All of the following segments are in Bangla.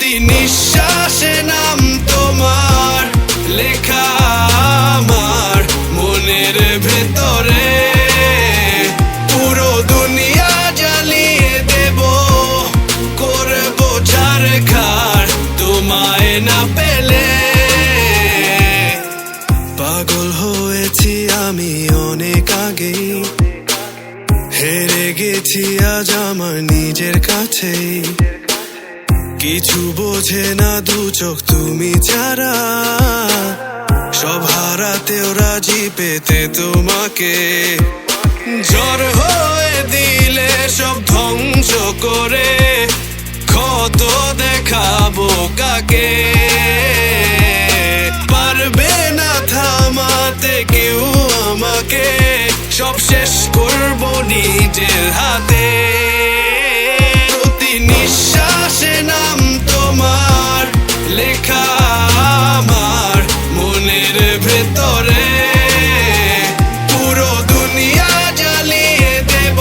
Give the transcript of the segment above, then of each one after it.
প্রতি নিঃশ্বাসে নাম তোমার লেখা আমার মনের ভেতরে। পুরো দুনিয়া জ্বালিয়ে দেব, করব ছারখার তোমায় না পেলে। পাগল হয়েছি আমি অনেক আগেই, হেরে গেছি আজ আমার নিজের কাছেই। কিছু বোঝে না দু চোখ তুমি ছাড়া, সব হারাতেও রাজি পেতে তোমাকে। ঝড় হয়ে দিলে সব ধ্বংস করে, ক্ষত দেখাবো কাকে। পারবে না থামাতে কেউ আমাকে, সব শেষ করবো নিজের হাতে। প্রতি নিঃশ্বাসে নাম তোমার লেখা আমার মনের ভেতরে। পুরো দুনিয়া জ্বালিয়ে দেব,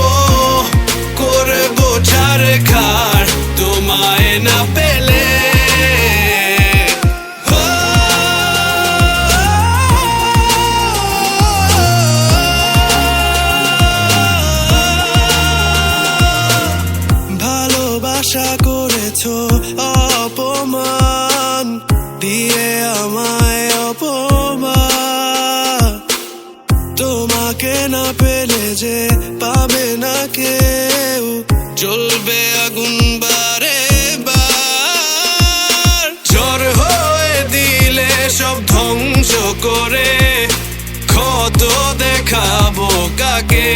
করবো ছারখার তোমায় না পেলে। আশা করেছো অপমান দিয়ে আমায় অপমান, তোমাকে না পেলে যে পাবে না কেউ, জ্বলবে আগুন বারে বার। ঝড় হয়ে দিলে সব ধ্বংস করে, ক্ষত দেখাবো কাকে।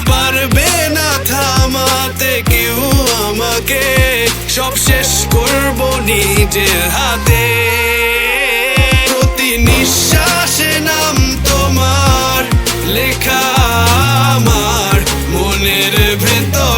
পারবে না থামাতে কেউ আমাকে, সব শেষ করবো নিজের হাতে। প্রতি নিঃশ্বাসে নাম তোমার লেখা আমার মনের ভেতর।